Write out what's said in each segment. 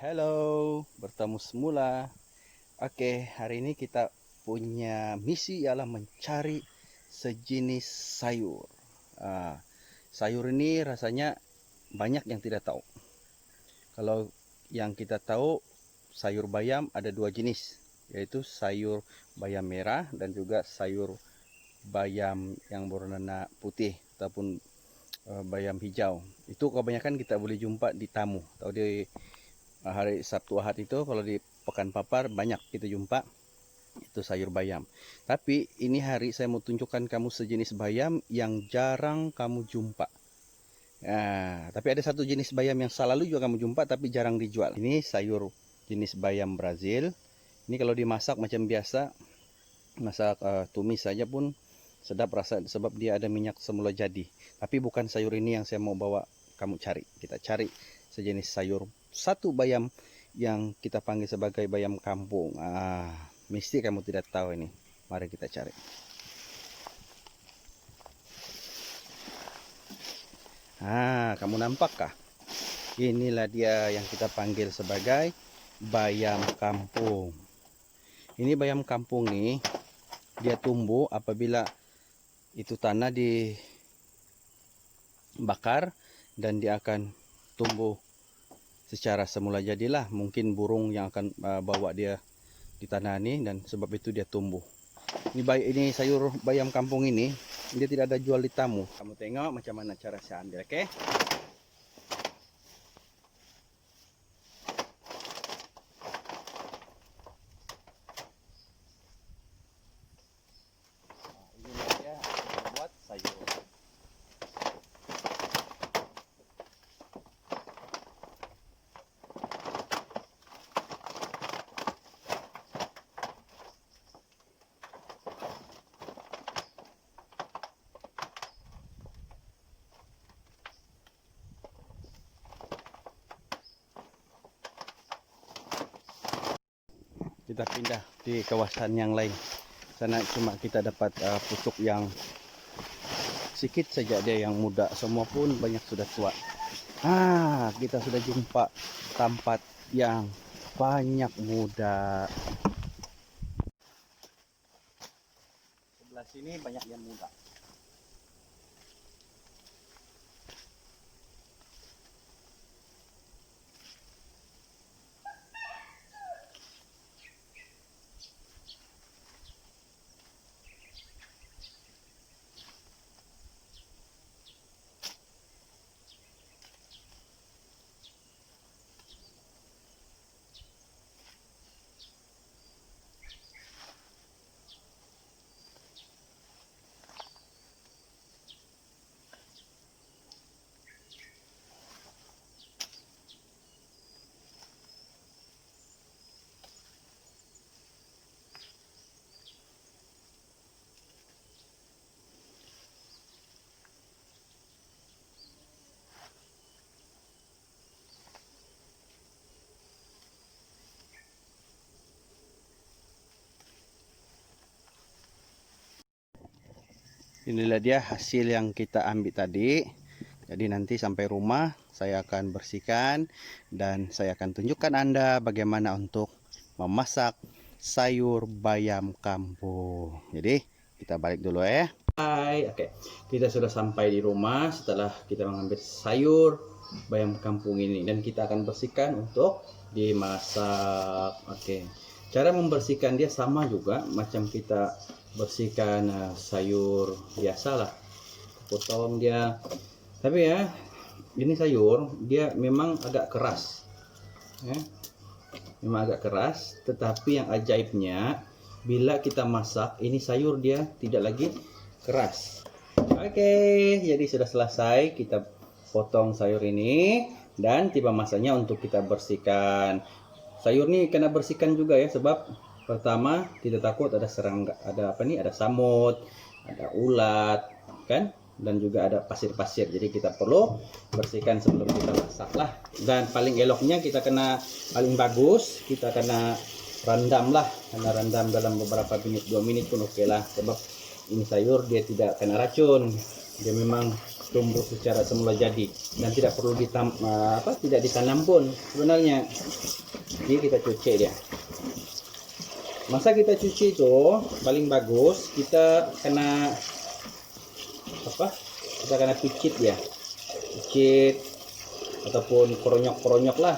Halo, bertemu semula. Oke, hari ini kita punya misi ialah mencari sejenis sayur. Ah, Sayur ini rasanya banyak yang tidak tahu. Kalau yang kita tahu, sayur bayam ada dua jenis, yaitu sayur bayam merah dan juga sayur bayam yang berwarna putih ataupun bayam hijau. Itu kebanyakan kita boleh jumpa di tamu atau di hari Sabtu Ahad itu. Kalau di Pekan Papar banyak kita jumpa itu sayur bayam. Tapi ini hari saya mau tunjukkan kamu sejenis bayam yang jarang kamu jumpa. Nah, tapi ada satu jenis bayam yang selalu juga kamu jumpa tapi jarang dijual. Ini sayur jenis bayam Brazil. Ini kalau dimasak macam biasa, masak tumis saja pun sedap rasa sebab dia ada minyak semula jadi. Tapi bukan sayur ini yang saya mau bawa kamu cari. Kita cari sejenis sayur, satu bayam yang kita panggil sebagai bayam kampung. Mesti kamu tidak tahu ini. Mari kita cari. Kamu nampakkah? Inilah dia yang kita panggil sebagai bayam kampung. Ini bayam kampung nih, dia tumbuh apabila itu tanah dibakar dan dia akan tumbuh secara semula jadilah. Mungkin burung yang akan bawa dia di tanah ini dan sebab itu dia tumbuh. Ini sayur bayam kampung ini dia tidak ada jual di tamu. Kamu tengok macam mana cara saya ambil, oke? Inilah dia buat sayur. Kita pindah di kawasan yang lain. Sana cuma kita dapat pucuk yang sedikit saja, dia yang muda. Semua pun banyak sudah tua. Kita sudah jumpa tempat yang banyak muda. Sebelah sini banyak yang muda. Inilah dia hasil yang kita ambil tadi. Jadi nanti sampai rumah saya akan bersihkan dan saya akan tunjukkan Anda bagaimana untuk memasak sayur bayam kampung. Jadi kita balik dulu ya. Hai, oke. Kita sudah sampai di rumah setelah kita mengambil sayur bayam kampung ini dan kita akan bersihkan untuk dimasak. Oke. Cara membersihkan dia sama juga macam kita bersihkan sayur biasa lah. Potong dia. Tapi ya, ini sayur dia memang agak keras. Memang agak keras, tetapi yang ajaibnya bila kita masak ini sayur dia tidak lagi keras. Oke, jadi sudah selesai kita potong sayur ini dan tiba masanya untuk kita bersihkan. Sayur ini kena bersihkan juga ya, sebab pertama tidak takut ada serangga, ada samut, ada ulat kan, dan juga ada pasir-pasir. Jadi kita perlu bersihkan sebelum kita masak lah. Dan paling eloknya paling bagus kita kena rendam lah, karena rendam dalam beberapa menit, 2 menit pun oke lah, sebab ini sayur dia tidak kena racun, dia memang tumbuh secara semula jadi dan tidak perlu tidak ditanam pun sebenarnya. Jadi kita cuci dia. Masa kita cuci itu paling bagus kita kena picit ya, picit ataupun koronyok lah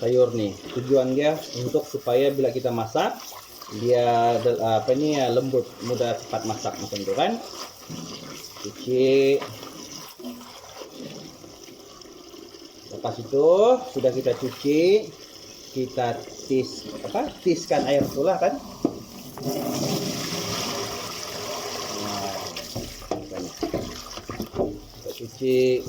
sayur nih. Tujuan dia untuk supaya bila kita masak dia lembut, mudah cepat masak macam itu kan. Cuci. Lepas itu sudah kita cuci, kita tiskan air pula kan. Kita cuci,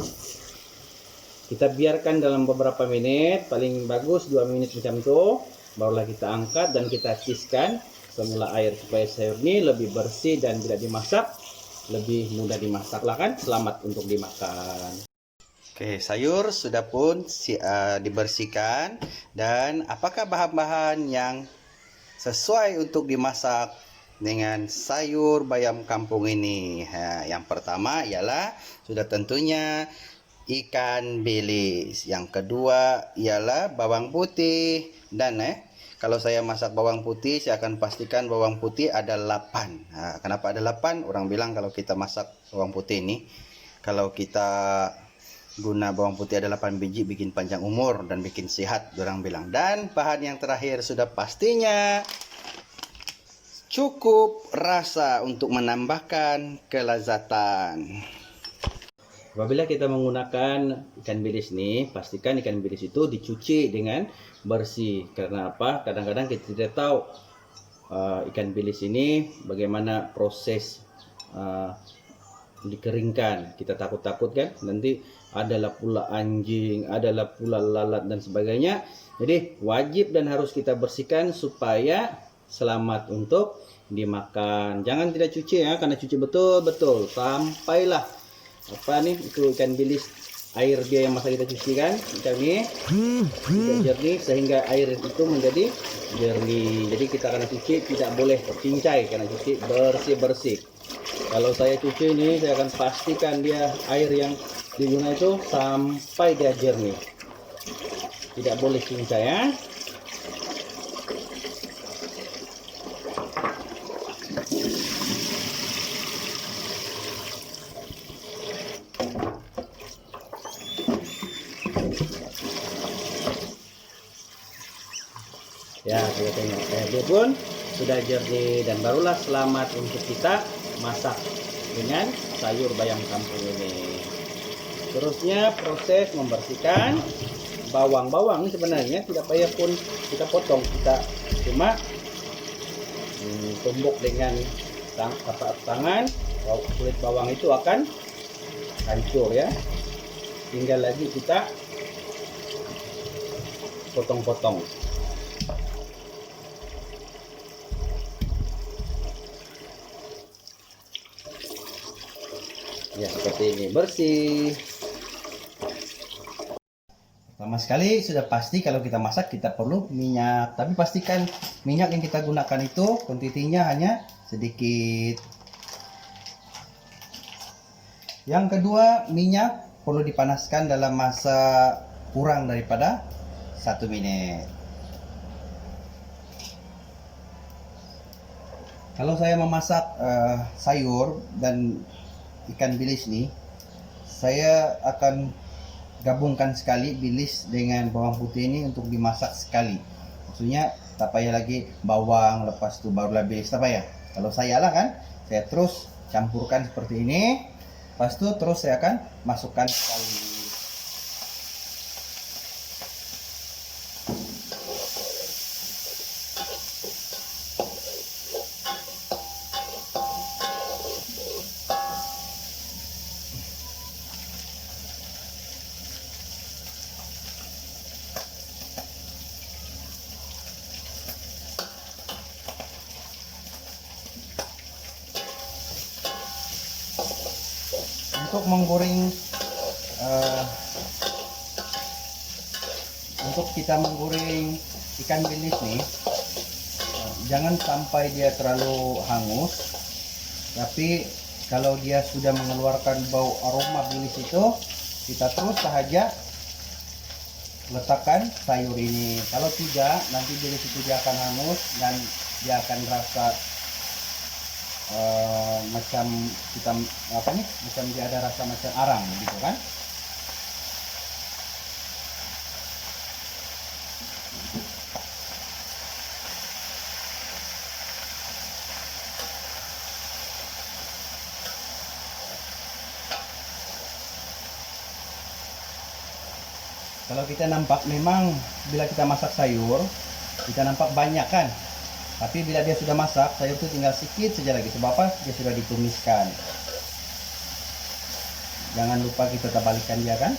kita biarkan dalam beberapa menit, paling bagus 2 menit macam itu, barulah kita angkat dan kita tiskan semula air supaya sayur ini lebih bersih dan bila dimasak lebih mudah dimasak lah kan, selamat untuk dimakan. Oke, sayur sudah pun dibersihkan. Dan apakah bahan-bahan yang sesuai untuk dimasak dengan sayur bayam kampung ini? Yang pertama ialah sudah tentunya ikan bilis. Yang kedua ialah bawang putih. Dan kalau saya masak bawang putih, saya akan pastikan bawang putih ada 8. Kenapa ada 8? Orang bilang kalau kita masak bawang putih ini, kalau kita guna bawang putih ada 8 biji bikin panjang umur dan bikin sehat, orang bilang. Dan bahan yang terakhir sudah pastinya cukup rasa untuk menambahkan kelezatan. Apabila kita menggunakan ikan bilis nih, pastikan ikan bilis itu dicuci dengan bersih. Karena apa? Kadang-kadang kita tidak tahu ikan bilis ini bagaimana proses dikeringkan. Kita takut-takut kan, nanti adalah pula anjing, adalah pula lalat dan sebagainya. Jadi wajib dan harus kita bersihkan supaya selamat untuk dimakan. Jangan tidak cuci ya, karena cuci betul-betul sampailah itu ikan bilis, air dia yang masa kita cuci kan, ikan ini sudah jernih sehingga air itu menjadi jernih. Jadi kita akan cuci, tidak boleh cincai karena cuci bersih-bersih. Kalau saya cuci ini, saya akan pastikan dia air yang digunakan itu sampai dia jernih. Tidak boleh cincai ya. Ya, kita tengok dia pun sudah jernih dan barulah selamat untuk kita masak dengan sayur bayam kampung ini. Terusnya proses membersihkan bawang sebenarnya tidak payah pun kita potong, kita cuma tumbuk dengan tangan. Kulit bawang itu akan hancur ya. Tinggal lagi kita potong-potong. Ya, seperti ini, bersih. Pertama sekali sudah pasti kalau kita masak kita perlu minyak, tapi pastikan minyak yang kita gunakan itu kuantitinya hanya sedikit. Yang kedua, minyak perlu dipanaskan dalam masa kurang daripada 1 menit. Kalau saya memasak sayur dan ikan bilis nih, saya akan gabungkan sekali bilis dengan bawang putih ini untuk dimasak sekali. Maksudnya tak payah lagi bawang lepas itu barulah bilis, tak payah. Kalau saya lah kan, saya terus campurkan seperti ini. Lepas itu terus saya akan masukkan sekali. Untuk menggoreng untuk kita menggoreng ikan bilis nih, jangan sampai dia terlalu hangus, tapi Kalau dia sudah mengeluarkan bau aroma bilis itu, kita terus saja letakkan sayur ini. Kalau tidak, nanti bilis itu dia akan hangus dan dia akan rasa macam kita apa nih? Macam dia ada rasa macam arang gitu kan? Kalau kita nampak memang bila kita masak sayur, kita nampak banyak kan. Tapi bila dia sudah masak, sayur itu tinggal sedikit saja lagi. Sebab apa? Dia sudah ditumiskan. Jangan lupa kita terbalikan dia kan.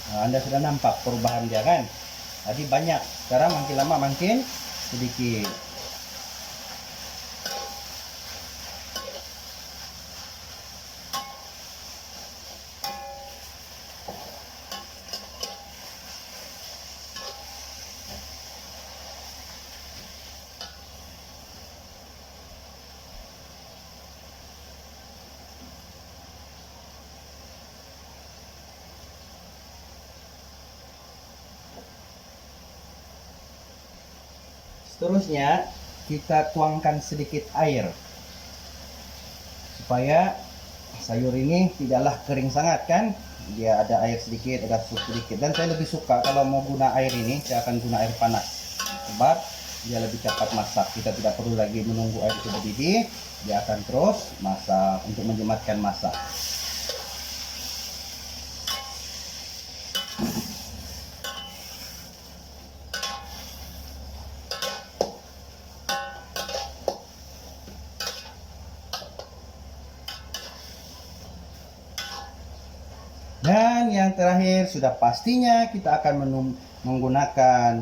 Nah, Anda sudah nampak perubahan dia kan. Tadi banyak, sekarang makin lama makin sedikit. Seterusnya kita tuangkan sedikit air supaya sayur ini tidaklah kering sangat kan. Dia ada air sedikit, ada sup sedikit, dan saya lebih suka kalau mau guna air ini, saya akan guna air panas sebab dia lebih cepat masak. Kita tidak perlu lagi menunggu air itu mendidih, dia akan terus masak untuk menyematkan masak. Dan yang terakhir sudah pastinya kita akan menggunakan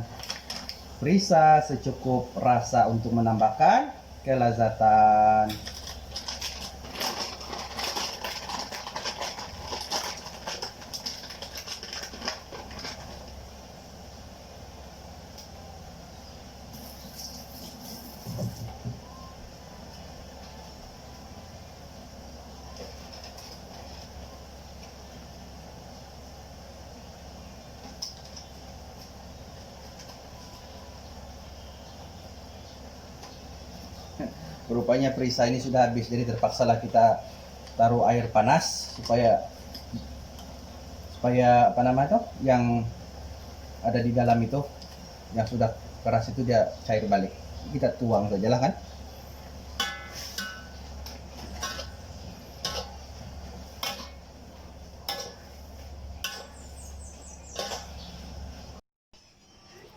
perisa secukup rasa untuk menambahkan kelezatan. Rupanya perisa ini sudah habis, jadi terpaksalah kita taruh air panas supaya apa namanya itu yang ada di dalam itu yang sudah keras itu dia cair balik. Kita tuang saja lah kan.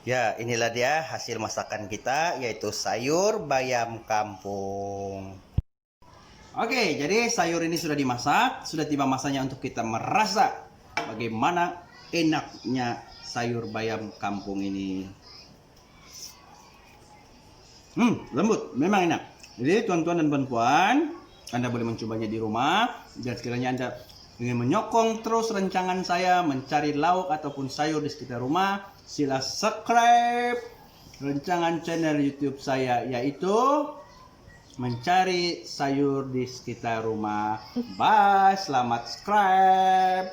Ya, inilah dia hasil masakan kita, yaitu sayur bayam kampung. Oke, jadi sayur ini sudah dimasak, sudah tiba masanya untuk kita merasa bagaimana enaknya sayur bayam kampung ini. Lembut, memang enak. Jadi tuan-tuan dan puan-puan, Anda boleh mencobanya di rumah. Dan sekiranya Anda ingin menyokong terus rancangan saya mencari lauk ataupun sayur di sekitar rumah, sila subscribe rancangan channel YouTube saya, yaitu mencari sayur di sekitar rumah. Bye, selamat subscribe.